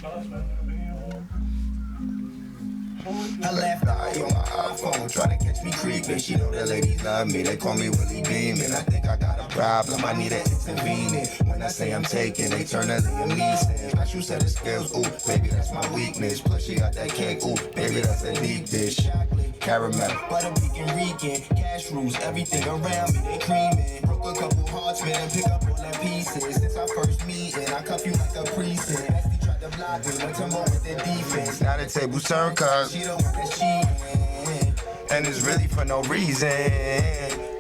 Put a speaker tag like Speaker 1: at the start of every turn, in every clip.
Speaker 1: I left eye on my iPhone, trying to catch me creeping. She know the ladies love me, they call me Willie Beeman. I think I got a problem, I need to intervene in. When I say I'm taking, they turn to Liam Neeson. Special set of skills, ooh, baby, that's my weakness. Plus she got that cake, ooh, baby, that's a deep dish. Chocolate, caramel, butter pecan, Rican, cash rules, everything around me, they creaming. Broke a couple hearts, man, pick up all them pieces. Since our first meeting, I cuff you like a precinct. The block, we went to more with the defense. Now the tables turn, cause she the one that's cheating. And it's really for no reason.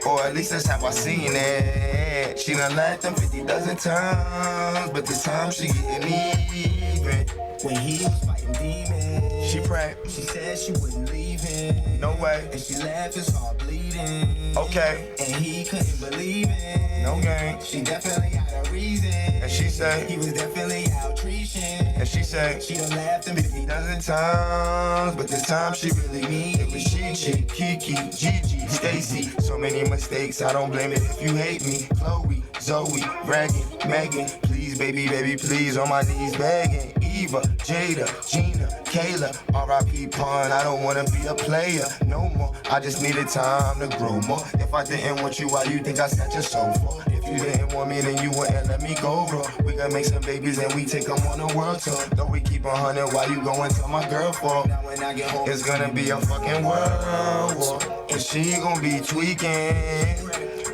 Speaker 1: Or at least that's how I seen it. She done laughed them 50 dozen times, but this time she getting even. When he was fighting demons, she prayed. She said she wouldn't leave him. No way. And she left his heart bleeding. Okay. And he couldn't believe it. No game. She definitely had a reason. And she said he was definitely out treating. And she said she done laughed him 50 dozen times, but this time she really mean it. Was Chi, Kiki, Gigi, Stacy. So many mistakes, I don't blame it if you hate me. Chloe, Zoe, Reagan, Megan, please, baby, baby, please, on my knees begging. Eva, Jada, Gina, Kayla, R.I.P. Pun, I don't wanna be a player no more. I just needed time to grow more. If I didn't want you, why you think I sat your sofa? If you didn't want me, then you wouldn't let me go, bro. We gonna make some babies and we take them on a world tour. Though we keep 100 while you go and tell my girl for. Now when I get home, it's gonna be a fucking world war. And she gonna be tweaking,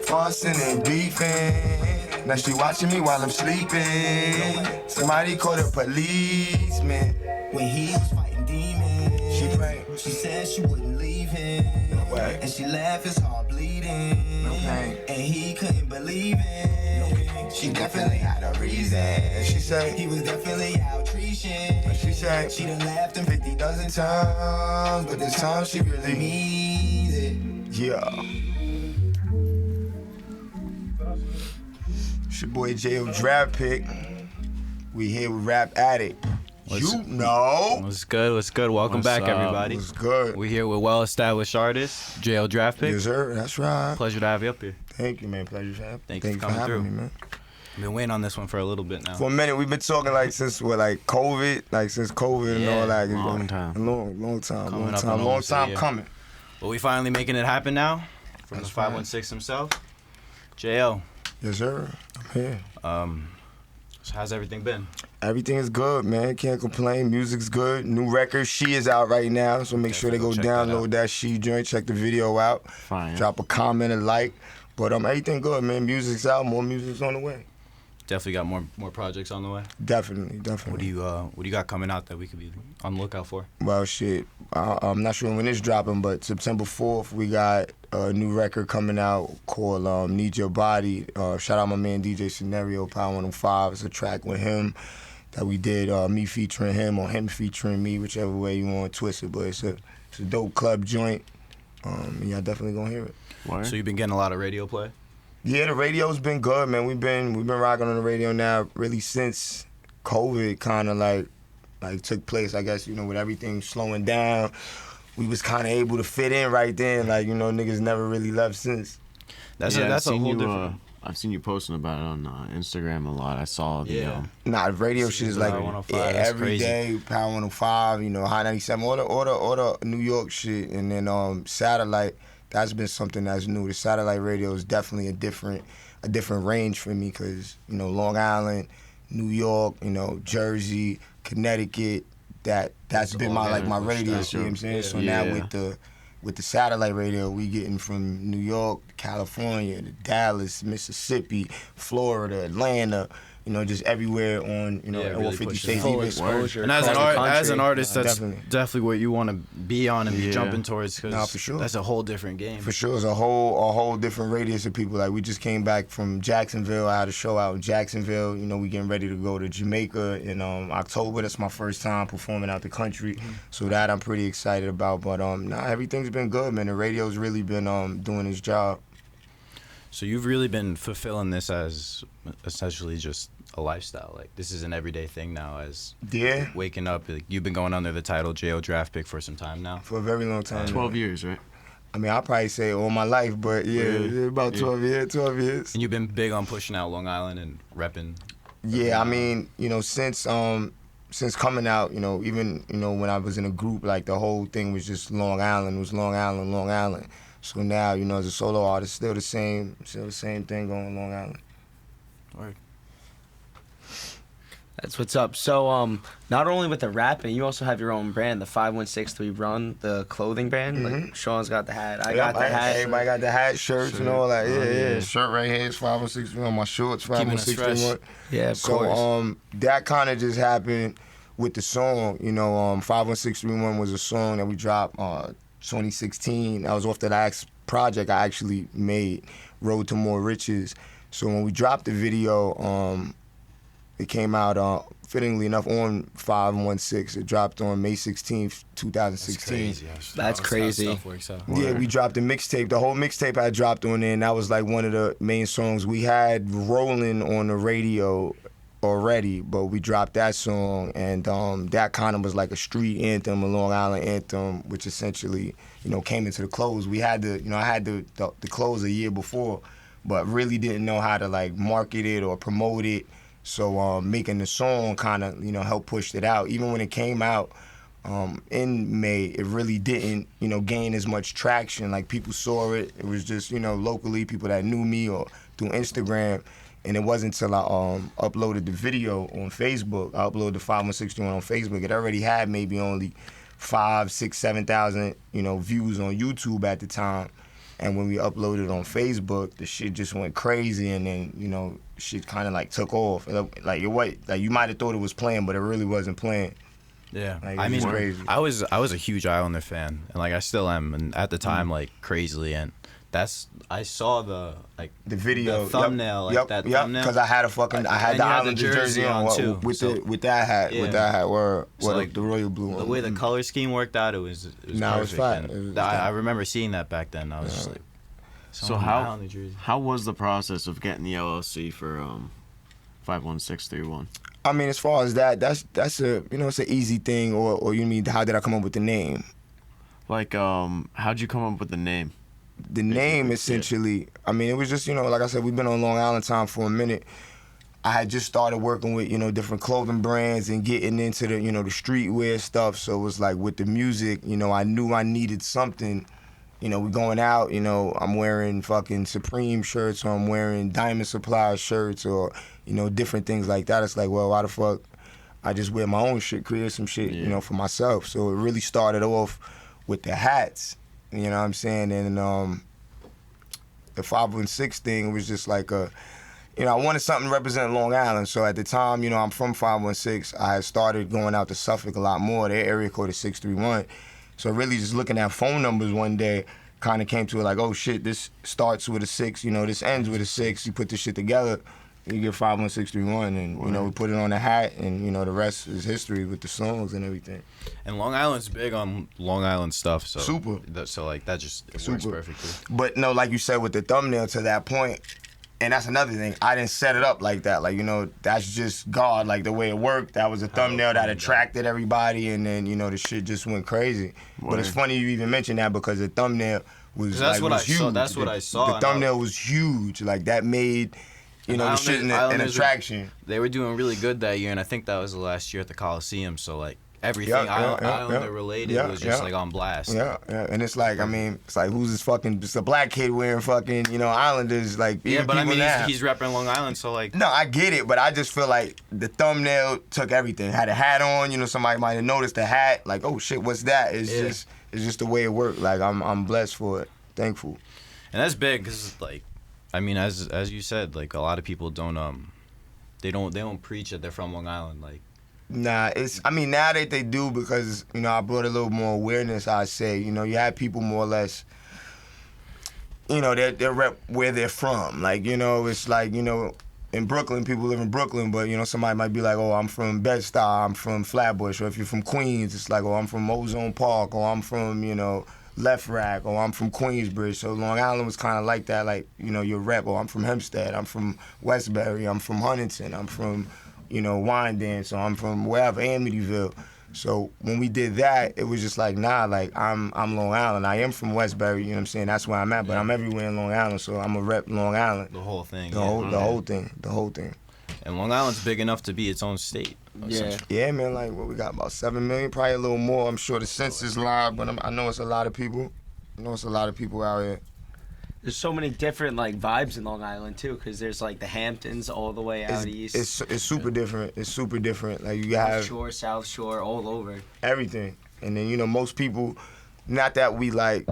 Speaker 1: fussing and beefing. Now she watching me while I'm sleeping. Somebody call the policeman. When he was fighting demons, she prayed. She said she wouldn't leave him. No way. And she left his heart bleeding. No pain. And he couldn't believe it. No pain. She definitely had a reason. She said he was definitely out treating. She said she done laughed him 50 dozen times, but this time she really means it. Yeah. It's your boy Jaeo Draftpick. We here with Rap Addict. You know.
Speaker 2: What's good? What's good? Welcome back, everybody.
Speaker 1: What's good?
Speaker 2: We're here with well-established artist, Jaeo Draftpick.
Speaker 1: Yes, sir. That's right.
Speaker 2: Pleasure to have you up here.
Speaker 1: Thank you, man. Pleasure to have you.
Speaker 2: Thank you for coming through.
Speaker 1: Me, man.
Speaker 2: I've been waiting on this one for a little bit now.
Speaker 1: For a minute, we've been talking like since COVID, since COVID and all that.
Speaker 2: Long time.
Speaker 1: Long time coming.
Speaker 2: But we finally making it happen now. From
Speaker 1: That's
Speaker 2: the 516 himself, Jaeo.
Speaker 1: Yes, sir. I'm here.
Speaker 2: So how's everything been?
Speaker 1: Everything is good, man. Can't complain. Music's good. New record, She is out right now. So make sure they go download that She joint. Check the video out.
Speaker 3: Fine.
Speaker 1: Drop a comment, a like. But everything good, man. Music's out. More music's on the way.
Speaker 2: Definitely got more projects on the way.
Speaker 1: Definitely.
Speaker 2: What do you got coming out that we could be on the lookout for?
Speaker 1: Well, shit. I'm not sure when it's dropping, but September 4th we got a new record coming out called Need Your Body. Shout out my man DJ Scenario, Power 105. It's a track with him that we did, me featuring him or him featuring me, whichever way you want to twist it. But it's a dope club joint. Y'all definitely gonna hear it.
Speaker 3: Word?
Speaker 2: So you've been getting a lot of radio play?
Speaker 1: Yeah, the radio's been good, man. We've been rocking on the radio now really since COVID kind of like took place. I guess, with everything slowing down, we was kind of able to fit in right then. Niggas never really left since.
Speaker 2: That's a whole different.
Speaker 3: I've seen you posting about it on Instagram a lot. I saw the
Speaker 1: Nah, the radio shit is like every day. Power 105, High 97, all the New York shit, and then satellite. That's been something that's new. The satellite radio is definitely a different range for me because, Long Island, New York, Jersey, Connecticut, that's been my radius, you know what I'm saying?
Speaker 3: Yeah.
Speaker 1: So now with the satellite radio, we getting from New York, California, to Dallas, Mississippi, Florida, Atlanta, just everywhere on, all 50 states.
Speaker 2: And as an artist, that's definitely what you want to be on and be jumping towards, because
Speaker 1: for sure.
Speaker 2: That's a whole different game.
Speaker 1: For sure, it's a whole different radius of people. Like, we just came back from Jacksonville. I had a show out in Jacksonville. We getting ready to go to Jamaica in October. That's my first time performing out the country. Mm-hmm. So that I'm pretty excited about. But everything's been good, man. The radio's really been doing its job.
Speaker 2: So you've really been fulfilling this as essentially just a lifestyle. Like, this is an everyday thing now, as waking up. Like, you've been going under the title Jaeo Draftpick for some time now.
Speaker 1: For a very long time.
Speaker 3: 12 years, right?
Speaker 1: I'll probably say all my life, but about 12 years.
Speaker 2: And you've been big on pushing out Long Island and repping.
Speaker 1: Yeah, since
Speaker 4: since coming out, you know, even, you know, when I was in a group, like the whole thing was just Long Island. It was Long Island, Long Island. So now, you know, as a solo artist, still the same thing going on Long Island.
Speaker 2: Word.
Speaker 5: That's what's up. So, not only with the rapping, you also have your own brand, the 5163 Run, the clothing brand. Like Sean's got the hat, I got the hat.
Speaker 4: Everybody got the hat, shirts, and all that. Yeah. Shirt right here is 5161. My shorts 5161.
Speaker 5: Yeah, of course.
Speaker 4: So that kind of just happened with the song. You know, 51631 was a song that we dropped 2016. That was off the last project I actually made, Road to More Riches. So when we dropped the video, it came out, fittingly enough, on 516. It dropped on May 16th, 2016.
Speaker 5: That's crazy.
Speaker 2: How stuff works out.
Speaker 4: Yeah, we dropped the mixtape. The whole mixtape I dropped on there, and that was like one of the main songs we had rolling on the radio already, but we dropped that song, and that kind of was like a street anthem, a Long Island anthem, which essentially, you know, came into the close. We had the, you know, I had the close a year before, but really didn't know how to like market it or promote it. So making the song kind of, you know, helped push it out. Even when it came out in May, it really didn't, you know, gain as much traction. Like people saw it. It was just, you know, locally, people that knew me or through Instagram. And it wasn't until I uploaded the video on Facebook. I uploaded the 5161 on Facebook. It already had maybe only 5, 6, 7,000, you know, views on YouTube at the time. And when we uploaded it on Facebook, the shit just went crazy, and then, you know, shit kind of like took off. Like you might have thought it was playing, but it really wasn't playing.
Speaker 2: Yeah,
Speaker 4: like,
Speaker 2: I mean,
Speaker 4: crazy.
Speaker 2: I was a huge Islander fan, and like I still am, and at the time, like crazily, and I saw the
Speaker 4: video,
Speaker 2: the thumbnail, thumbnail,
Speaker 4: because I had the Islander jersey on too, with that hat, the royal blue.
Speaker 2: The way the color scheme worked out, it was perfect. I remember seeing that back then. I was just like,
Speaker 3: so how was the process of getting the LLC for 51631?
Speaker 4: I mean, as far as that's a, you know, it's an easy thing, or you mean how did I come up with the name?
Speaker 3: Like, how'd you come up with the name?
Speaker 4: The name, essentially, I mean, it was just, you know, like I said, we've been on Long Island time for a minute. I had just started working with, you know, different clothing brands and getting into the, you know, the streetwear stuff. So it was like with the music, you know, I knew I needed something. You know, we going out, you know, I'm wearing fucking Supreme shirts, or I'm wearing Diamond Supply shirts, or, you know, different things like that. It's like, well, why the fuck I just wear my own shit, create some shit, you know, for myself. So it really started off with the hats. You know what I'm saying? And the 516 thing was just like you know, I wanted something to represent Long Island. So at the time, you know, I'm from 516. I had started going out to Suffolk a lot more. Their area code is 631. So really just looking at phone numbers one day kind of came to it like, oh shit, this starts with a 6, you know, this ends with a 6. You put this shit together, you get 51631, and, you know, we put it on the hat, and, you know, the rest is history with the songs and everything.
Speaker 2: And Long Island's big on Long Island stuff, so
Speaker 4: super.
Speaker 2: So like that just works perfectly.
Speaker 4: But no, like you said with the thumbnail, to that point, and that's another thing, I didn't set it up like that. Like, you know, that's just God, like the way it worked. That was a thumbnail that attracted everybody, and then, you know, the shit just went crazy. But it's funny you even mentioned that, because the thumbnail was
Speaker 2: that's
Speaker 4: like,
Speaker 2: what
Speaker 4: was huge.
Speaker 2: That's what I saw.
Speaker 4: The thumbnail was huge. Like that made, you know, the shit an attraction.
Speaker 2: They were doing really good that year, and I think that was the last year at the Coliseum. So like everything Islander related was just like on blast.
Speaker 4: Yeah, and it's like, I mean, it's like, who's this fucking, just a black kid wearing fucking, you know, Islanders, like,
Speaker 2: yeah, but I mean,
Speaker 4: now.
Speaker 2: he's repping Long Island, so like.
Speaker 4: No, I get it, but I just feel like the thumbnail took everything. Had a hat on, you know, somebody might have noticed the hat, like, oh shit, what's that? It's just the way it worked. Like, I'm blessed for it, thankful.
Speaker 2: And that's big, cause like, I mean, as you said, like a lot of people don't they don't preach that they're from Long Island, like.
Speaker 4: Nah, I mean, now that they do, because, you know, I brought a little more awareness, I say. You know, you have people more or less, you know, they're rep where they're from. Like, you know, it's like, you know, in Brooklyn, people live in Brooklyn, but, you know, somebody might be like, oh, I'm from Bed-Stuy, I'm from Flatbush. Or if you're from Queens, it's like, oh, I'm from Ozone Park, or I'm from, you know, Left Rack, or I'm from Queensbridge. So Long Island was kind of like that, like, you know, your rep, or I'm from Hempstead, I'm from Westbury, I'm from Huntington, I'm from, you know, Wyandan, so I'm from wherever, Amityville. So when we did that, it was just like, nah, like, I'm Long Island. I am from Westbury, you know what I'm saying? That's where I'm at, but I'm everywhere in Long Island, so I'm a rep Long Island.
Speaker 2: The whole thing.
Speaker 4: The whole thing.
Speaker 2: And Long Island's big enough to be its own state.
Speaker 4: Yeah, man, like, what we got, about 7 million, probably a little more. I'm sure the census live, but I know it's a lot of people. I know it's a lot of people out here.
Speaker 5: There's so many different like vibes in Long Island too, because there's like the Hamptons all the way out east.
Speaker 4: It's super different. It's super different. Like you have
Speaker 5: North Shore, South Shore, all over.
Speaker 4: everything, and then most people, not that we like,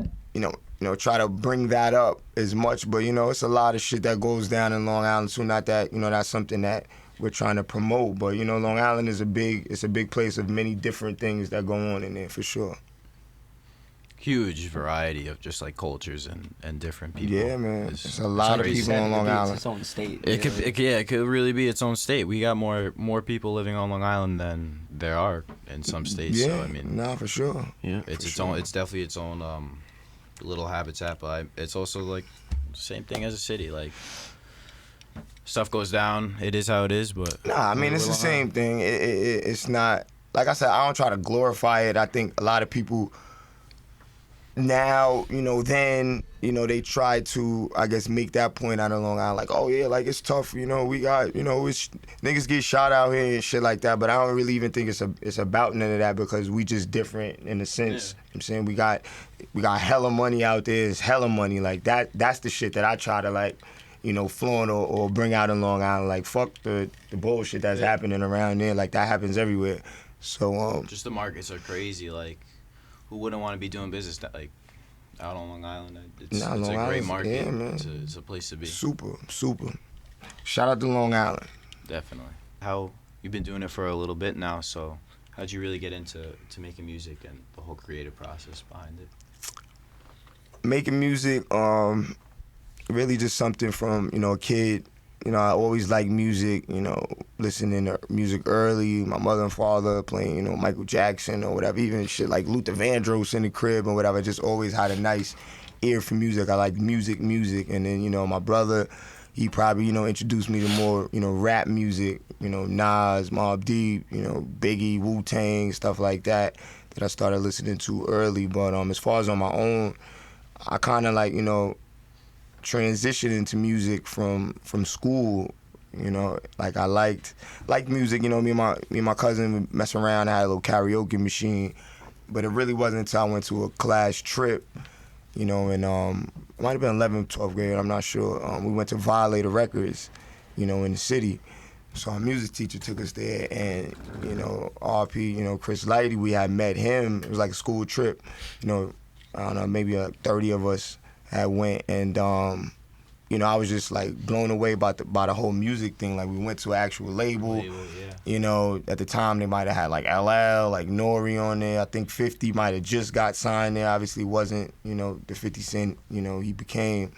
Speaker 4: try to bring that up as much, but it's a lot of shit that goes down in Long Island too. Not that that's something that we're trying to promote, but Long Island is a big place of many different things that go on in there for sure.
Speaker 2: Huge variety of just like cultures and different people.
Speaker 4: Yeah, man. It's a lot of people on Long Island.
Speaker 5: It's its own state.
Speaker 2: It could really be its own state. We got more people living on Long Island than there are in some states.
Speaker 4: Yeah,
Speaker 2: so, I mean,
Speaker 4: for sure.
Speaker 3: Yeah,
Speaker 2: own. It's definitely its own little habitat, but it's also like the same thing as a city. Like stuff goes down. It is how it is, but
Speaker 4: Nah, I mean it's the same thing. It's not, like I said, I don't try to glorify it. I think a lot of people now, then, they try to, I guess, make that point out of Long Island, like, oh yeah, like it's tough, we got, it's niggas get shot out here and shit like that, but I don't really even think it's about none of that, because we just different in a sense. Yeah. I'm saying we got hella money out there. It's hella money, like that's the shit that I try to like, flaunt or bring out in Long Island. Like fuck the bullshit that's happening around there. Like that happens everywhere. So
Speaker 2: just the markets are crazy. Like who wouldn't want to be doing business like out on Long Island? It's a great market.
Speaker 4: Yeah, man.
Speaker 2: It's a place to be.
Speaker 4: Super. Shout out to Long Island.
Speaker 2: Definitely. How you've been doing it for a little bit now, so how'd you really get into making music and the whole creative process behind it?
Speaker 4: Making music, really just something from, a kid. I always liked music, listening to music early. My mother and father playing, Michael Jackson or whatever, even shit like Luther Vandross in the crib or whatever. I just always had a nice ear for music. I like music. And then, my brother, he probably, introduced me to more, rap music, Nas, Mobb Deep, Biggie, Wu-Tang, stuff like that I started listening to early. But as far as on my own, I kind of like, transition into music from school. Like I liked music. Me and my cousin would mess around. I had a little karaoke machine, but it really wasn't until I went to a class trip, and it might have been 11th, 12th grade, I'm not sure. We went to Violator Records, in the city. So our music teacher took us there, and RP, Chris Lighty, we had met him. It was like a school trip. I don't know, maybe 30 of us had went, and I was just like blown away by the whole music thing. Like we went to an actual label. Yeah. At the time they might have had like LL, like Nori on there. I think 50 might have just got signed there. Obviously wasn't, the 50 Cent, he became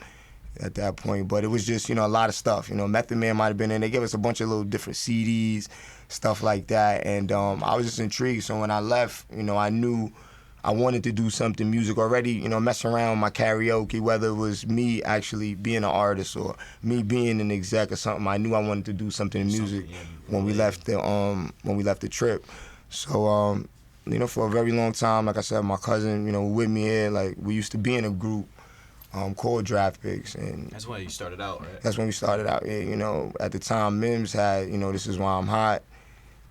Speaker 4: at that point. But it was just, a lot of stuff. Method Man might have been in. They gave us a bunch of little different CDs, stuff like that. And I was just intrigued. So when I left, I knew I wanted to do something music already, messing around with my karaoke, whether it was me actually being an artist or me being an exec or something. I knew I wanted to do something in music when we left the trip. So, for a very long time, like I said, my cousin, with me here, like we used to be in a group called Draftpicks, and
Speaker 2: that's when you started out, right?
Speaker 4: That's when we started out. Yeah, at the time, Mims had, This Is Why I'm Hot.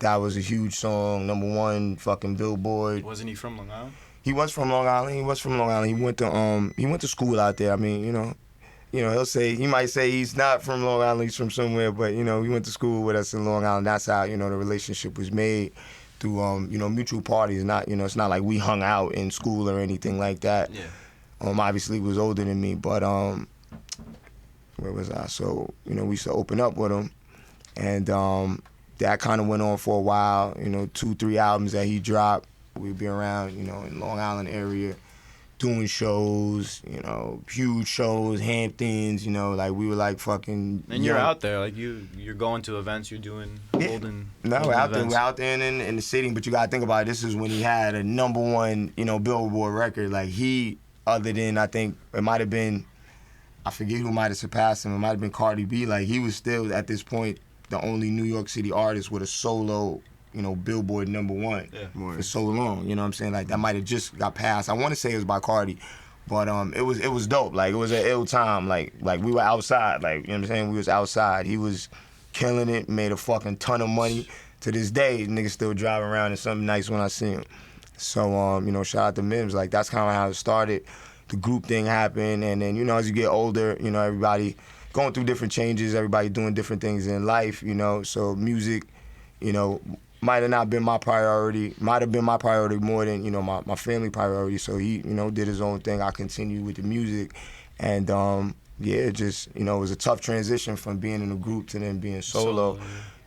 Speaker 4: That was a huge song, #1 fucking Billboard.
Speaker 2: Wasn't he from Long Island?
Speaker 4: He was from Long Island. He went to school out there. I mean, he might say he's not from Long Island, he's from somewhere, but he went to school with us in Long Island. That's how, the relationship was made through mutual parties. Not, it's not like we hung out in school or anything like that.
Speaker 2: Yeah.
Speaker 4: Obviously he was older than me, but where was I? So, we used to open up with him, and that kind of went on for a while, 2-3 albums that he dropped. We'd be around, in Long Island area, doing shows, huge shows, Hamptons, like we were like fucking.
Speaker 2: And you're out there, like you're going to events, you're doing golden.
Speaker 4: No, we're out there in the city, but you gotta think about it. This is when he had a #1, Billboard record. Like he, other than I think it might have been, I forget who might have surpassed him. It might have been Cardi B. Like he was still at this point the only New York City artist with a solo, Billboard #1 for so long. You know what I'm saying? Like that might have just got passed. I want to say it was by Cardi, but it was dope. Like it was an ill time. Like we were outside. Like, you know what I'm saying? We was outside. He was killing it. Made a fucking ton of money. to this day, niggas still drive around in something nice when I see him. So, you know, shout out to Mims. Like, that's kind of how it started. The group thing happened, and then, you know, as you get older, you know, everybody going through different changes, everybody doing different things in life, you know. So music, you know, might have not been my priority, might have been my priority more than, you know, my family priority. So he, you know, did his own thing. I continued with the music. And, yeah, just, you know, it was a tough transition from being in a group to then being solo.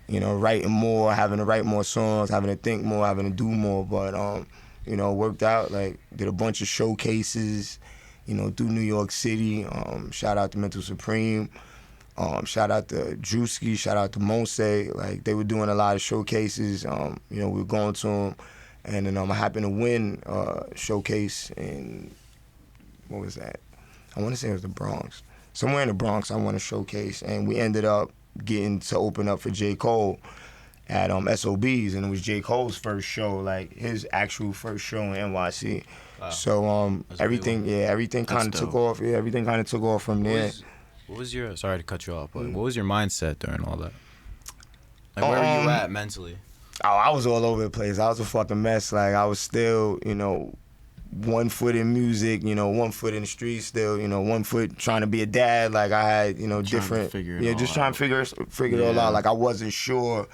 Speaker 4: You know, writing more, having to write more songs, having to think more, having to do more. But, you know, it worked out. Like, did a bunch of showcases, you know, through New York City. Shout out to Mental Supreme. Shout out to Drewski. Shout out to Mose. Like, they were doing a lot of showcases. You know, we were going to them. And then I happened to win a showcase in, what was that? I want to say it was the Bronx. Somewhere in the Bronx, I won a showcase. And we ended up getting to open up for J. Cole at SOBs. And it was J. Cole's first show, like, his actual first show in NYC. Wow. So everything kind of took off. Yeah, everything kind of took off from there.
Speaker 2: What was your, sorry to cut you off, but what was your mindset during all that? Like, where were you at mentally?
Speaker 4: Oh, I was all over the place. I was a fucking mess. Like, I was still, you know, 1 foot in music, you know, 1 foot in the streets still, you know, 1 foot trying to be a dad. Like, I had, you know, different, trying to figure it all out. Like, I wasn't sure,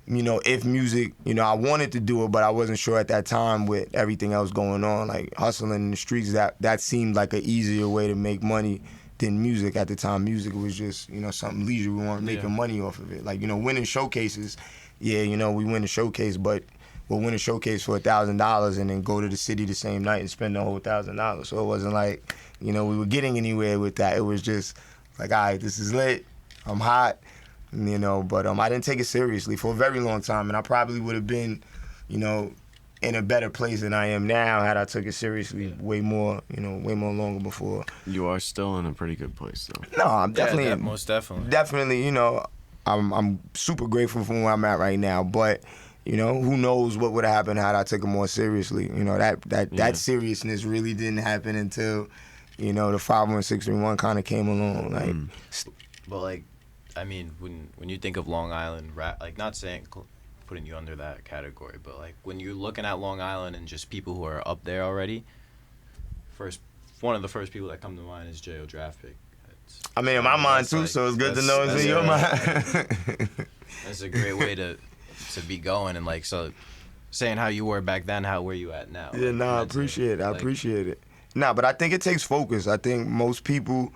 Speaker 4: you know, if music, you know, I wanted to do it, but I wasn't sure at that time with everything else going on. Like, hustling in the streets, that seemed like an easier way to make money than music at the time. Music was just, you know, something leisure. We weren't making money off of it. Like, you know, winning showcases, yeah, you know, we win a showcase, but we'll win a showcase for $1,000 and then go to the city the same night and spend the whole $1,000. So it wasn't like, you know, we were getting anywhere with that. It was just like, all right, this is lit. I'm hot. You know, but I didn't take it seriously for a very long time, and I probably would have been, you know, in a better place than I am now had I took it seriously way more longer before.
Speaker 3: You are still in a pretty good place, though.
Speaker 4: No, I'm definitely,
Speaker 2: most definitely.
Speaker 4: Definitely, you know, I'm super grateful for where I'm at right now, but, you know, who knows what would have happened had I took it more seriously. You know, that seriousness really didn't happen until, you know, the 51631 kind of came along. Like,
Speaker 2: but like, I mean, when you think of Long Island rap, like, not saying putting you under that category, but like when you're looking at Long Island and just people who are up there already, one of the first people that come to mind is Jaeo Draftpick.
Speaker 4: I mean, in my mind too, so it's good to know it's in your mind.
Speaker 2: That's a great way to be going, and like, so saying how you were back then, how were you at now?
Speaker 4: Yeah,
Speaker 2: like,
Speaker 4: I appreciate it. I appreciate it. Nah, but I think it takes focus. I think most people,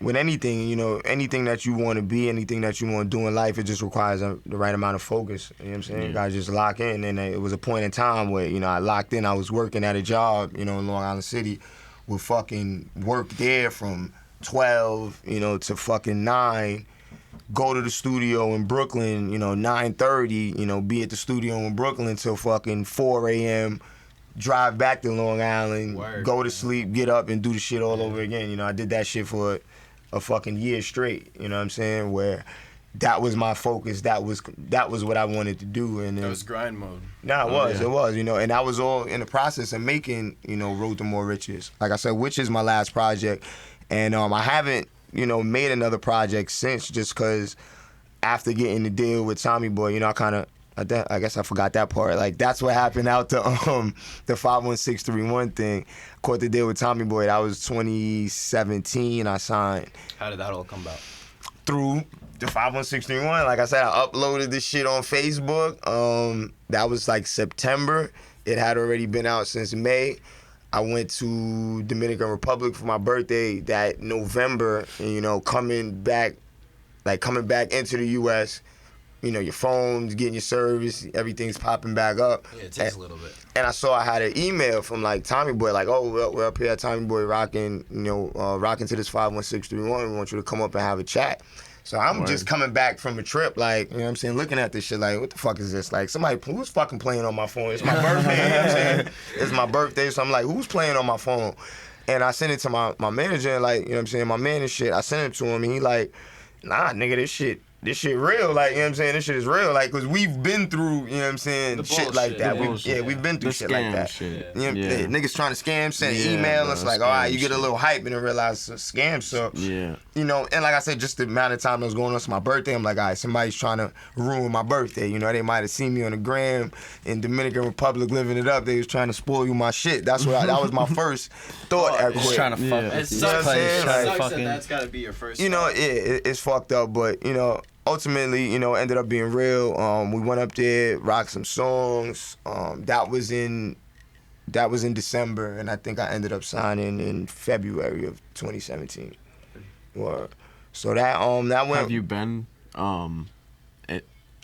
Speaker 4: with anything, you know, anything that you want to be, anything that you want to do in life, it just requires the right amount of focus. You know what I'm saying? You gotta just lock in. And it was a point in time where, you know, I locked in. I was working at a job, you know, in Long Island City, would fucking work there from 12, you know, to fucking 9. Go to the studio in Brooklyn, you know, 9:30, you know, be at the studio in Brooklyn till fucking 4 a.m., drive back to Long Island, go to sleep, get up, and do the shit all over again. You know, I did that shit for a fucking year straight, you know what I'm saying, where that was my focus, that was what I wanted to do. And
Speaker 2: that was grind mode.
Speaker 4: Nah, it was, you know, and I was all in the process of making, you know, Road to More Riches. Like I said, which is my last project, and I haven't, you know, made another project since, just because after getting the deal with Tommy Boy, you know, I guess I forgot that part. Like, that's what happened out the 51631 thing. Caught the deal with Tommy Boy. That was 2017. I signed.
Speaker 2: How did that all come about?
Speaker 4: Through the 51631. Like I said, I uploaded this shit on Facebook. That was like September. It had already been out since May. I went to Dominican Republic for my birthday that November, and, you know, coming back into the U.S., you know, your phone's getting your service, everything's popping back up.
Speaker 2: Yeah, it takes a little bit. And
Speaker 4: I saw I had an email from, like, Tommy Boy, like, oh, we're up here at Tommy Boy rocking, you know, rocking to this 51631. We want you to come up and have a chat. So I'm just coming back from a trip, like, you know what I'm saying, looking at this shit like, what the fuck is this? Like, who's fucking playing on my phone? It's my birthday, you know what I'm saying? It's my birthday, so I'm like, who's playing on my phone? And I sent it to my manager, like, you know what I'm saying, my man and shit. I sent it to him, and he like, nah, nigga, this shit this shit real. Like, you know what I'm saying? This shit is real. Like, because we've been through, you know what I'm saying, shit like that. We've been through shit like that.
Speaker 3: Shit.
Speaker 4: You know, niggas trying to scam, send an email. It's like, all right, you get a little hype and then realize it's a scam. So, you know, and like I said, just the amount of time that was going on, it's my birthday. I'm like, all right, somebody's trying to ruin my birthday. You know, they might have seen me on the gram in Dominican Republic living it up. They was trying to spoil you my shit. That was my first thought.
Speaker 5: Just trying to fuck with
Speaker 2: It sucks. That's gotta be your first.
Speaker 4: You know, it's fucked up, but you know, ultimately, you know, ended up being real. We went up there, rocked some songs. That was in December, and I think I ended up signing in February of 2017. So that went.
Speaker 3: Have you been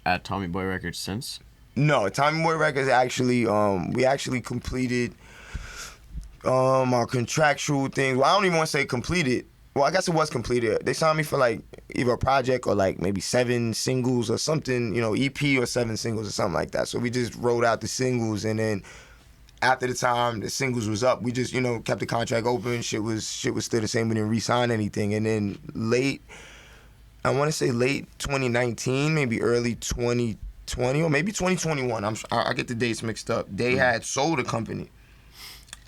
Speaker 3: at Tommy Boy Records since?
Speaker 4: No, Tommy Boy Records actually, we actually completed our contractual things. Well, I don't even want to say completed. Well, I guess it was completed. They signed me for like either a project or like maybe 7 singles or something, you know, EP or 7 singles or something like that. So we just wrote out the singles, and then after the time the singles was up, we just, you know, kept the contract open. Shit was still the same. We didn't re-sign anything. And then I want to say late 2019, maybe early 2020 or maybe 2021. I get the dates mixed up. They had sold a company.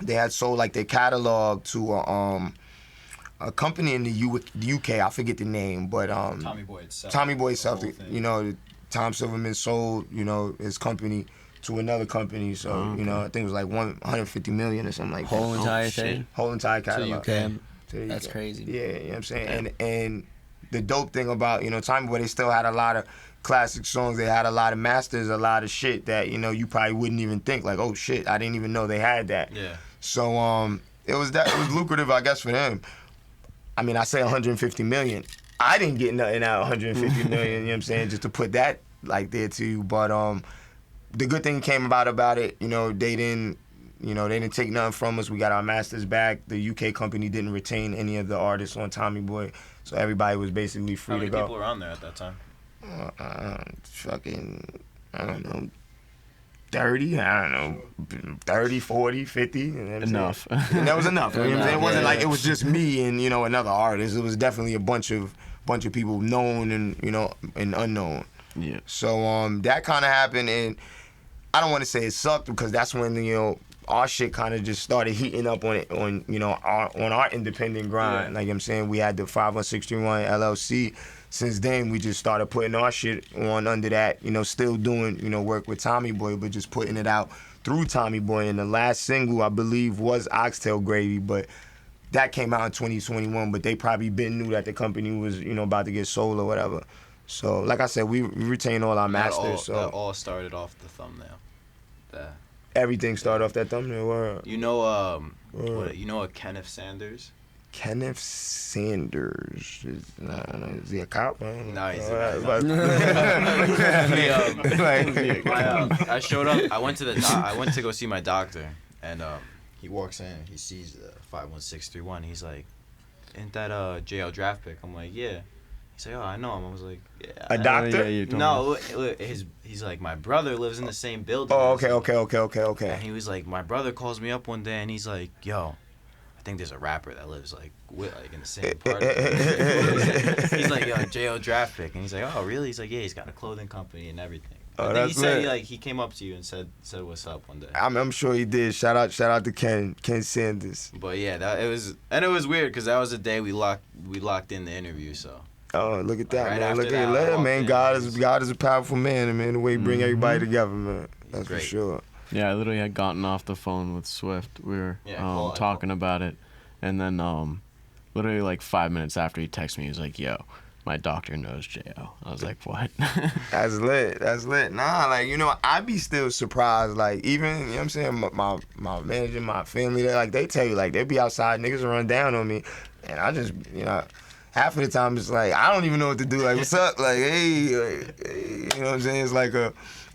Speaker 4: They had sold like their catalog to a company in the UK. I forget the name, but
Speaker 2: Tommy Boy itself.
Speaker 4: Tommy Boy itself. You know, Tom Silverman sold, you know, his company to another company. So you know, I think it was like 150 million or something like that.
Speaker 5: Whole entire thing.
Speaker 4: Whole entire catalog.
Speaker 5: That's crazy.
Speaker 4: Yeah, you know what I'm saying. And the dope thing about, you know, Tommy Boy, they still had a lot of classic songs. They had a lot of masters, a lot of shit that, you know, you probably wouldn't even think like, oh shit, I didn't even know they had that.
Speaker 2: Yeah.
Speaker 4: So it was lucrative, I guess, for them. I mean, I say 150 million. I didn't get nothing out of 150 million, you know what I'm saying, just to put that like there to you. But the good thing came about it, you know, they didn't take nothing from us. We got our masters back. The UK company didn't retain any of the artists on Tommy Boy, so everybody was basically free to go.
Speaker 2: How many people were on there at that time?
Speaker 4: I don't know, 30, I don't know, 30, 40, 50. You know
Speaker 3: Enough.
Speaker 4: And that was enough. You know what I'm saying? It wasn't like it was just me and, you know, another artist. It was definitely a bunch of people known and, you know, and unknown.
Speaker 3: Yeah.
Speaker 4: So that kind of happened, and I don't want to say it sucked because that's when, you know, our shit kind of just started heating up on you know, our independent grind.
Speaker 2: Yeah.
Speaker 4: Like I'm saying, we had the 51631 LLC. Since then, we just started putting our shit on under that, you know, still doing, you know, work with Tommy Boy, but just putting it out through Tommy Boy. And the last single, I believe, was Oxtail Gravy, but that came out in 2021, but they probably knew that the company was, you know, about to get sold or whatever. So, like I said, we retained all our masters.
Speaker 2: That all started off the thumbnail.
Speaker 4: Everything started off that thumbnail. Word.
Speaker 2: You know, you know a Kenneth Sanders?
Speaker 4: Kenneth Sanders. Is he a cop?
Speaker 2: No, he's I showed up. I went to go see my doctor, and he walks in. He sees the 51631. He's like, "Ain't that Jaeo Draftpick?" I'm like, "Yeah." He's like, "Oh, I know him." I was like, "Yeah."
Speaker 4: A doctor?
Speaker 2: No, he's like, "My brother lives in the same building."
Speaker 4: Oh, okay.
Speaker 2: And he was like, "My brother calls me up one day, and he's like, yo, I think there's a rapper that lives like in the same part." He's like, "Yo, Jaeo Draftpick," and he's like, "Oh, really?" He's like, "Yeah, he's got a clothing company and everything."
Speaker 4: Oh,
Speaker 2: I think
Speaker 4: that's
Speaker 2: he said
Speaker 4: lit.
Speaker 2: he came up to you and said what's up one day.
Speaker 4: I'm sure he did. Shout out to Ken Sanders.
Speaker 2: But yeah, it was weird because that was the day we locked in the interview. So.
Speaker 4: Oh, look at that,
Speaker 2: Right
Speaker 4: man! Look
Speaker 2: after
Speaker 4: at
Speaker 2: that,
Speaker 4: that, man! God is a powerful man, and man, the way he bring everybody together, man. That's
Speaker 2: great.
Speaker 4: for sure.
Speaker 3: Yeah, I literally had gotten off the phone with Swift. We were talking about it, and then literally like 5 minutes after he texted me, he was like, "Yo, my doctor knows Jaeo." I was like, "What?"
Speaker 4: That's lit. Nah, like, you know, I be still surprised. Like, even, you know what I'm saying, my manager, my family, they tell you, like, they be outside, niggas will run down on me, and I just, you know, half of the time it's like I don't even know what to do. Like, what's up? Like, hey, you know what I'm saying? It's like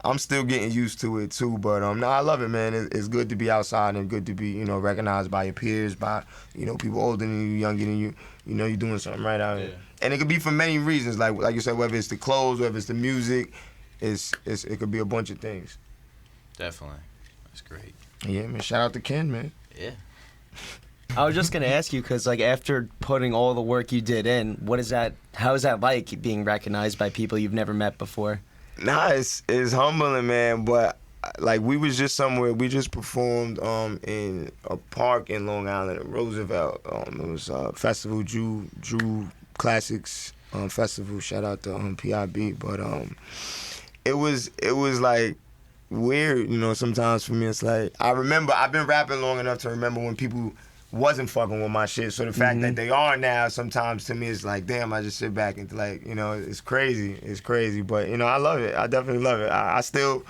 Speaker 4: I'm still getting used to it too. But no, I love it, man. It's good to be outside and good to be, you know, recognized by your peers, by, you know, people older than you, younger than you. You know, you're doing something right out here. And it could be for many reasons, like you said, whether it's the clothes, whether it's the music, it could be a bunch of things.
Speaker 2: Definitely, that's great.
Speaker 4: Yeah, man. Shout out to Ken, man.
Speaker 2: Yeah.
Speaker 5: I was just gonna ask you because like after putting all the work you did in, how is that like being recognized by people you've never met before?
Speaker 4: Nah, it's humbling, man. But like we was just somewhere. We just performed in a park in Long Island, in Roosevelt. It was Festival Drew Classics Festival. Shout out to PIB. But it was like weird, you know. Sometimes for me, it's like I remember I've been rapping long enough to remember when people wasn't fucking with my shit. So the fact that they are now, sometimes to me, it's like, damn, I just sit back and like, you know, it's crazy. It's crazy. But, you know, I love it. I definitely love it. I still,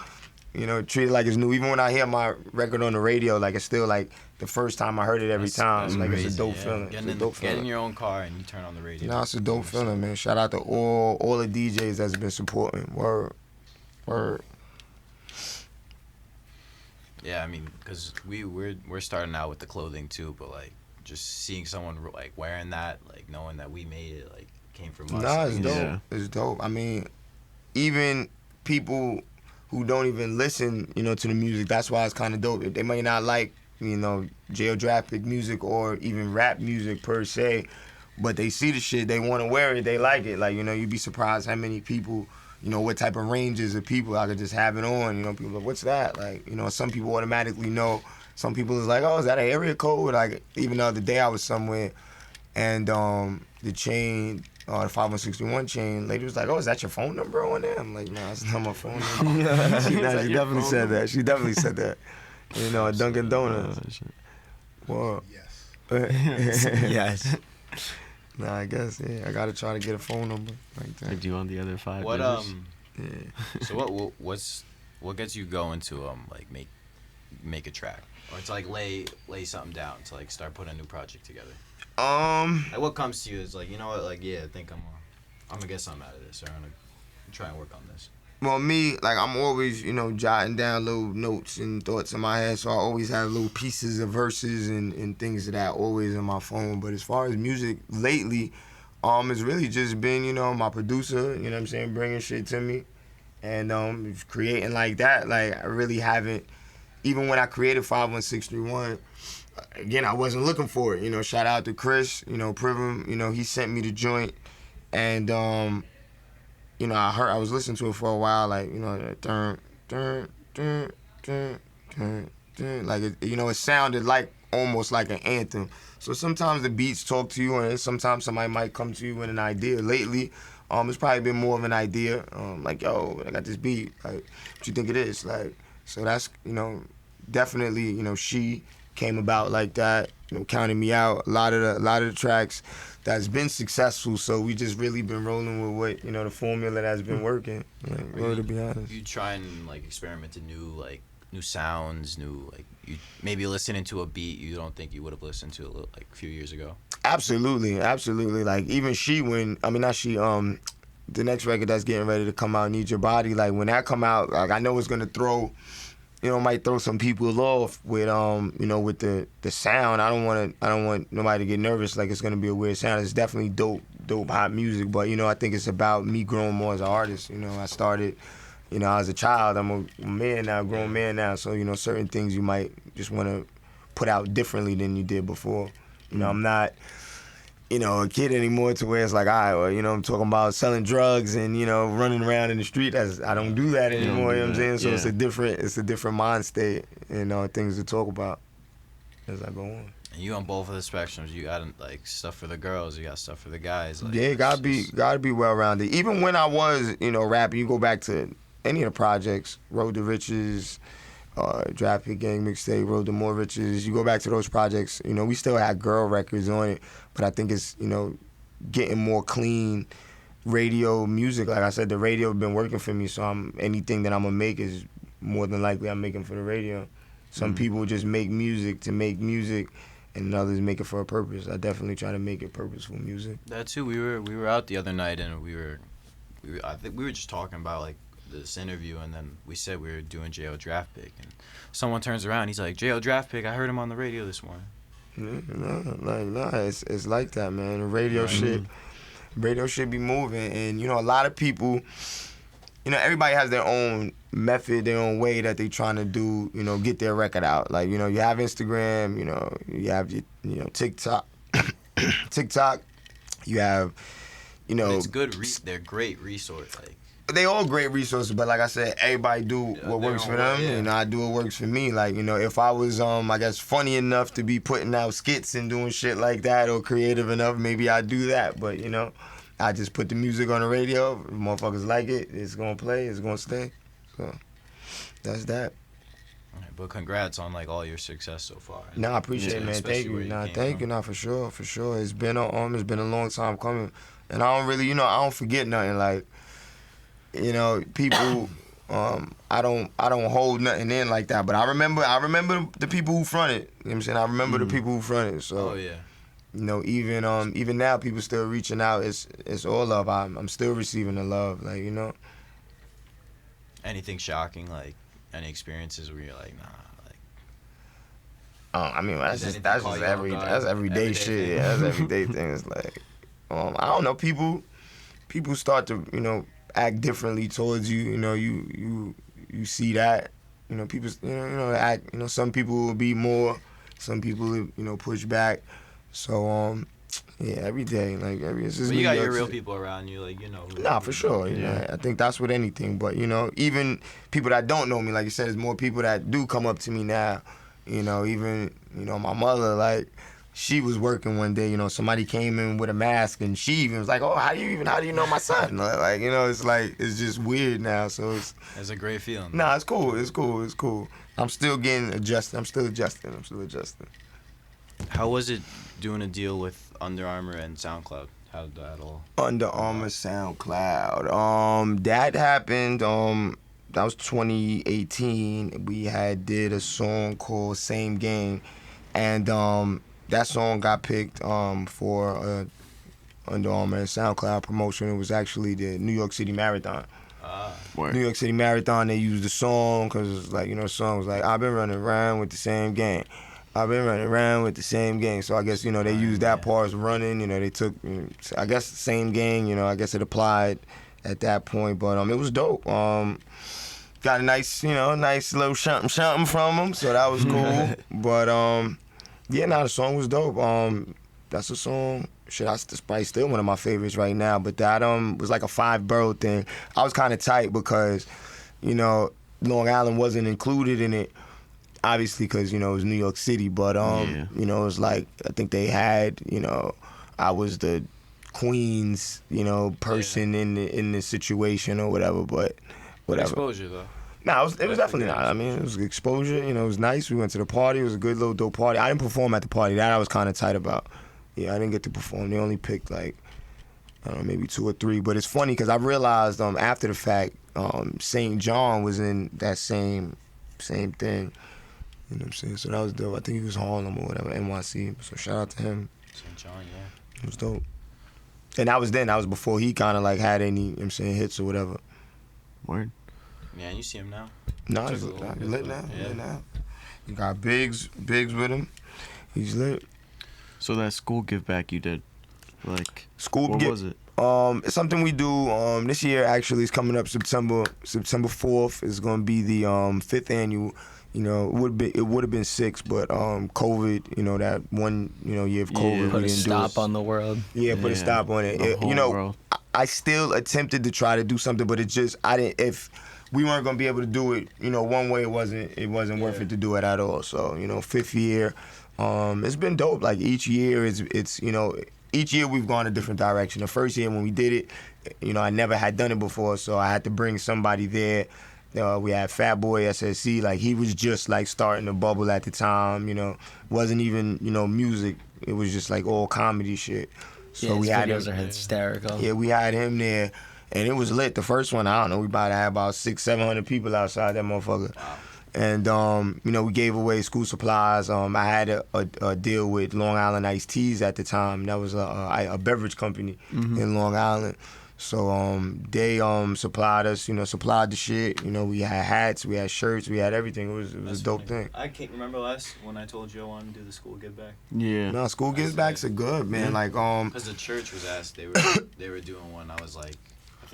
Speaker 4: you know, treat it like it's new. Even when I hear my record on the radio, like it's still like the first time I heard it every time.
Speaker 2: That's
Speaker 4: like
Speaker 2: crazy,
Speaker 4: it's a dope feeling.
Speaker 2: Get in your own car and you turn on the radio.
Speaker 4: Nah, it's a dope feeling, man. Shout out to all the DJs that's been supporting. Word.
Speaker 2: Yeah, I mean, because we're starting out with the clothing too, but like just seeing someone like wearing that, like knowing that we made it, like came from us.
Speaker 4: Nah, it's dope.
Speaker 3: Yeah.
Speaker 4: It's dope. I mean, even people who don't even listen, you know, to the music, that's why it's kind of dope. They may not like, you know, JaeoDraftpick music or even rap music per se, but they see the shit, they want to wear it, they like it. Like, you know, you'd be surprised how many people, you know, what type of ranges of people I could just have it on. You know, people are like, what's that? Like, you know, some people automatically know. Some people is like, oh, is that an area code? Like, even the other day I was somewhere, and the chain, the 5161 chain, lady was like, oh, is that your phone number on there? I'm like, nah, it's not my phone number. she definitely said that. She definitely said that. You know, at Dunkin' Donuts. Well,
Speaker 1: Yes.
Speaker 5: Yes.
Speaker 4: Nah, I guess, yeah. I gotta try to get a phone number like that.
Speaker 3: Like, do you want the other 5
Speaker 2: What
Speaker 3: digits?
Speaker 4: Yeah.
Speaker 2: So what gets you going to like make a track or to like lay something down to like start putting a new project together? Like what comes to you is like, you know what, like yeah, I think I'm gonna get something out of this, or I'm gonna try and work on this.
Speaker 4: Well, me, like, I'm always, you know, jotting down little notes and thoughts in my head, so I always have little pieces of verses and things of that always in my phone. But as far as music lately, it's really just been, you know, my producer, you know what I'm saying, bringing shit to me and creating like that. Like, I really haven't, even when I created 51631, again, I wasn't looking for it. You know, shout out to Chris, you know, Privam, you know, he sent me the joint, and you know, I was listening to it for a while, like, you know, like, you know, it sounded like almost like an anthem. So sometimes the beats talk to you, and sometimes somebody might come to you with an idea. Lately, it's probably been more of an idea, like, yo, I got this beat, like, what you think it is? Like, so that's, you know, definitely, you know, she came about like that, you know, counting me out. A lot of the tracks that's been successful, so we just really been rolling with what, you know, the formula that's been working. Like, really, to be honest.
Speaker 2: You try and like experiment to new sounds, like you maybe listening to a beat you don't think you would have listened to like a few years ago.
Speaker 4: Absolutely. Like even the next record that's getting ready to come out, Need Your Body. Like when that come out, like I know it's gonna throw, you know, might throw some people off with you know, with the sound. I don't want nobody to get nervous like it's gonna be a weird sound. It's definitely dope hot music, but you know, I think it's about me growing more as an artist. You know, I started, you know, as a child. I'm a man now, grown man now, so you know, certain things you might just want to put out differently than you did before. You know, I'm not, you know, a kid anymore to where it's like, all right, well, you know, I'm talking about selling drugs and, you know, running around in the street. I don't do that anymore, you know what I'm saying? So it's a different mind state and things to talk about as I go on.
Speaker 2: And you on both of the spectrums. You got like stuff for the girls, you got stuff for the guys. Like,
Speaker 4: yeah, gotta be well rounded. Even when I was, you know, rapping, you go back to any of the projects, Road to Riches, Draftpick Gang Mixtape, Road to More Riches, you go back to those projects, you know, we still had girl records on it, but I think it's, you know, getting more clean radio music. Like I said, the radio been working for me, so anything that I'm gonna make is more than likely I'm making for the radio. Some people just make music to make music, and others make it for a purpose. I definitely try to make it purposeful music.
Speaker 2: That too. We were out the other night, and I think we were just talking about like this interview, and then we said we were doing JaeoDraftpick, and someone turns around, he's like, JaeoDraftpick, I heard him on the radio this morning.
Speaker 4: It's like that, man. The radio shit be moving, and you know, a lot of people, you know, everybody has their own method, their own way that they trying to do, you know, get their record out. Like, you know, you have Instagram, you know, you have your, you know, TikTok, you have, you know.
Speaker 2: But it's good. They're great resource. Like
Speaker 4: they all great resources, but like I said, everybody do what works for them. You know, I do what works for me. Like, you know, if I was, I guess, funny enough to be putting out skits and doing shit like that, or creative enough, maybe I'd do that. But, you know, I just put the music on the radio. If motherfuckers like it, it's gonna play, it's gonna stay. So that's that.
Speaker 2: All right, but congrats on like all your success so far.
Speaker 4: Nah, I appreciate it, man. Thank you. Nah, thank you. Nah, for sure. It's been a long time coming, and I don't really, you know, I don't forget nothing. Like, you know, people, I don't hold nothing in like that. But I remember the people who fronted. You know what I'm saying? I remember the people who fronted. So,
Speaker 2: yeah.
Speaker 4: You know, even now, people still reaching out. It's all love. I'm still receiving the love. Like, you know.
Speaker 2: Anything shocking? Like any experiences where you're like, nah.
Speaker 4: I mean, that's just everyday shit. Yeah, that's everyday things. Like, I don't know. People start to, you know, act differently towards you. You know, you see that. You know, people, you know, act. You know, some people will be more. Some people, you know, push back. So, yeah, every day, like it's just.
Speaker 2: But you got your real people around you, like, you know.
Speaker 4: Nah, for sure. Yeah, I think that's with anything. But, you know, even people that don't know me, like you said, there's more people that do come up to me now. You know, even, you know, my mother, like, she was working one day, you know, somebody came in with a mask and she even was like, oh, how do you know my son? Like, you know, it's like, it's just weird now. So
Speaker 2: it's a great feeling.
Speaker 4: Nah, it's cool. I'm still getting adjusted. I'm still adjusting.
Speaker 2: How was it doing a deal with Under Armour and SoundCloud? How did that all?
Speaker 4: Under Armour, SoundCloud. That happened. That was 2018. We had did a song called Same Game, and that song got picked for Under Armour and SoundCloud promotion. It was actually the New York City Marathon. New York City Marathon. They used the song because, like, you know, the song was like, I've been running around with the same game. So I guess, you know, they used that part as running. You know, they took, I guess, the same game. You know, I guess it applied at that point. But it was dope. Got a nice little something from them. So that was cool. But yeah, the song was dope. That's a song. Shit, that's probably still one of my favorites right now. But that was like a 5-borough thing. I was kind of tight because, you know, Long Island wasn't included in it. Obviously, because, you know, it was New York City, but, you know, it was like, I think they had, you know, I was the Queens, you know, person in the situation or whatever, but whatever.
Speaker 2: Exposure, though.
Speaker 4: Nah, it was definitely not. I mean, it was exposure, you know, it was nice. We went to the party. It was a good little dope party. I didn't perform at the party. That I was kind of tight about. Yeah, I didn't get to perform. They only picked, like, I don't know, maybe 2 or 3. But it's funny because I realized after the fact, St. John was in that same thing. You know what I'm saying? So that was dope. I think he was Harlem or whatever, NYC. So shout out to him.
Speaker 2: St. John, yeah.
Speaker 4: It was dope. And that was before he kind of like had any, you know what I'm saying, hits or whatever.
Speaker 3: Word.
Speaker 2: Yeah, you see him now.
Speaker 4: Nah, he's lit now. Yeah. He got Biggs with him. He's lit.
Speaker 3: So that school give back you did, like,
Speaker 4: what was it? It's something we do this year. Actually, it's coming up September 4th. It's gonna be the 5th annual. You know, it would have been 6, but COVID, you know, that one, you know, year of COVID,
Speaker 5: put a stop on the world.
Speaker 4: Yeah, put a stop on it. You know, I still attempted to try to do something, but it just if we weren't gonna be able to do it, you know, one way it wasn't worth it to do it at all. So, you know, 5th year, it's been dope. Like each year it's you know, each year we've gone a different direction. The first year when we did it, you know, I never had done it before, so I had to bring somebody there. We had Fat Boy SSC, like he was just like starting to bubble at the time, you know, wasn't even, you know, music. It was just like all comedy shit. So we had
Speaker 5: videos are hysterical.
Speaker 4: Yeah, we had him there, and it was lit. The first one, I don't know, we had about 600-700 people outside that motherfucker. Wow. And you know, we gave away school supplies. I had a deal with Long Island Iced Teas at the time. That was a beverage company in Long Island. So they supplied us, you know, supplied the shit. You know, we had hats, we had shirts, we had everything. It was a dope thing.
Speaker 2: I can't remember when I told you I wanted to do the school give back.
Speaker 3: Yeah.
Speaker 4: No, school give backs are good, man. Like
Speaker 2: because the church was asked, they were doing one. I was like, I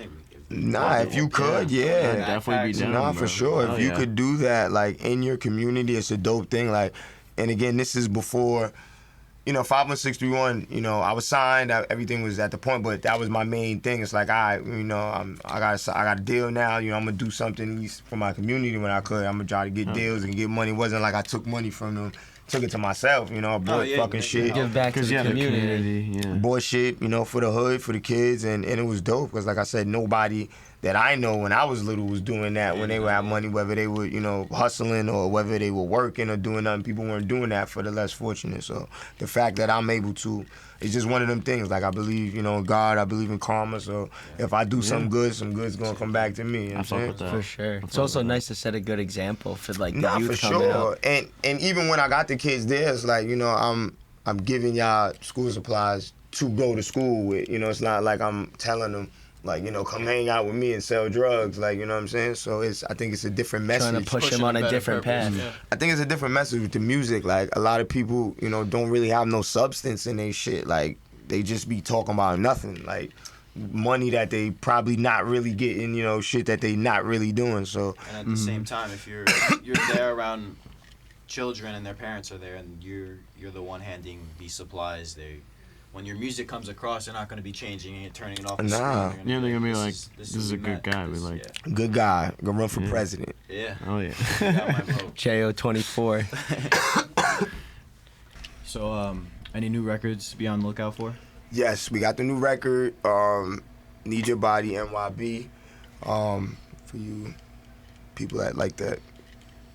Speaker 4: Nah, if you could, yeah.
Speaker 3: Definitely be down,
Speaker 4: Nah,
Speaker 3: bro.
Speaker 4: for sure. If you
Speaker 3: yeah.
Speaker 4: could do that, like, in your community, it's a dope thing. Like, and again, this is before, 51631, I was signed, everything was at the point, but that was my main thing. It's like, I got a deal now, I'm going to do something for my community when I could. I'm going to try to get deals and get money. It wasn't like I took money from them. Took it to myself, I bought fucking shit.
Speaker 5: Give back to the community.
Speaker 3: Yeah.
Speaker 4: Bought shit, for the hood, for the kids, and it was dope because, like I said, nobody that I know when I was little was doing that when they would have money, whether they were, hustling or whether they were working or doing nothing. People weren't doing that for the less fortunate. So the fact that I'm able to, it's just one of them things. Like, I believe, in God, I believe in karma. So if I do something good, some good's gonna come back to me. You know what I'm saying?
Speaker 5: For sure. It's also nice to set a good example for the youth
Speaker 4: for
Speaker 5: coming
Speaker 4: sure.
Speaker 5: up.
Speaker 4: And even when I got the kids there, it's like, I'm giving y'all school supplies to go to school with. It's not like I'm telling them, like, come hang out with me and sell drugs. Like, you know what I'm saying? So I think it's a different message.
Speaker 5: Trying to push them on a different path.
Speaker 2: Yeah.
Speaker 4: I think it's a different message with the music. Like, a lot of people, don't really have no substance in their shit. Like, they just be talking about nothing. Like, money that they probably not really getting, shit that they not really doing. So
Speaker 2: And at the same time, if you're there around children and their parents are there, and you're the one handing these supplies, when your music comes across, they're not going to be changing it, turning it off. The
Speaker 4: Nah.
Speaker 2: screen.
Speaker 3: Yeah, they're gonna be
Speaker 2: this
Speaker 3: like,
Speaker 2: is-
Speaker 3: this is a good guy. We like.
Speaker 2: Yeah.
Speaker 4: good guy, gonna run for president.
Speaker 2: Yeah.
Speaker 3: Oh yeah.
Speaker 2: Got my vote.
Speaker 5: Jaeo 24.
Speaker 6: So, any new records to be on the lookout for?
Speaker 4: Yes, we got the new record, Need Your Body, NYB. For you people that like that,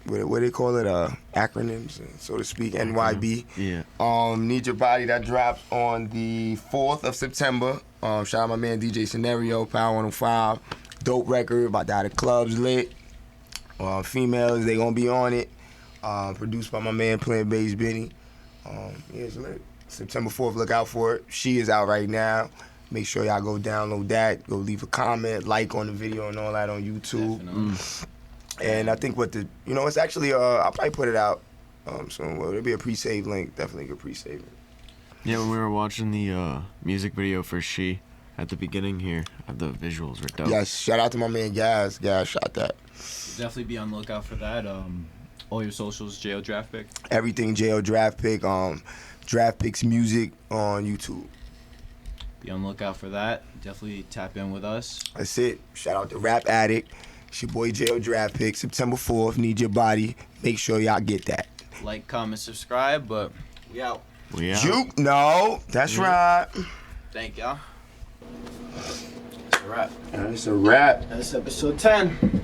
Speaker 4: what do they call it? Acronyms, so to speak, NYB.
Speaker 3: Yeah.
Speaker 4: Need Your Body, that drops on the 4th of September. Shout out my man DJ Scenario, Power 105. Dope record, about to have the clubs lit. Females, they gonna be on it. Produced by my man Playing Bass Benny. Yeah, it's lit. September 4th, look out for it. She is out right now. Make sure y'all go download that. Go leave a comment, like on the video and all that on YouTube. And I think it's actually, I'll probably put it out soon. Well, it'll be a pre-save link. Definitely good pre-save it.
Speaker 3: Yeah, when we were watching the music video for She at the beginning here, the visuals were dope.
Speaker 4: Yes, shout out to my man Gaz. Gaz shot that.
Speaker 6: Definitely be on the lookout for that. All your socials, JaeoDraftpick.
Speaker 4: Everything JaeoDraftpick. Draftpick's music on YouTube.
Speaker 6: Be on the lookout for that. Definitely tap in with us.
Speaker 4: That's it. Shout out to Rap Addict. It's your boy JaeoDraftpick. September 4th, Need Your Body. Make sure y'all get that.
Speaker 2: Like, comment, subscribe, but we out.
Speaker 3: We out.
Speaker 4: Juke? No, that's right.
Speaker 2: Thank y'all. That's a wrap.
Speaker 4: That's a wrap.
Speaker 2: That's episode 10.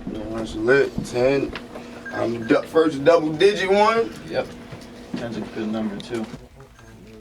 Speaker 4: That's lit. 10. I'm the first double digit one.
Speaker 2: Yep. 10's a good number, too.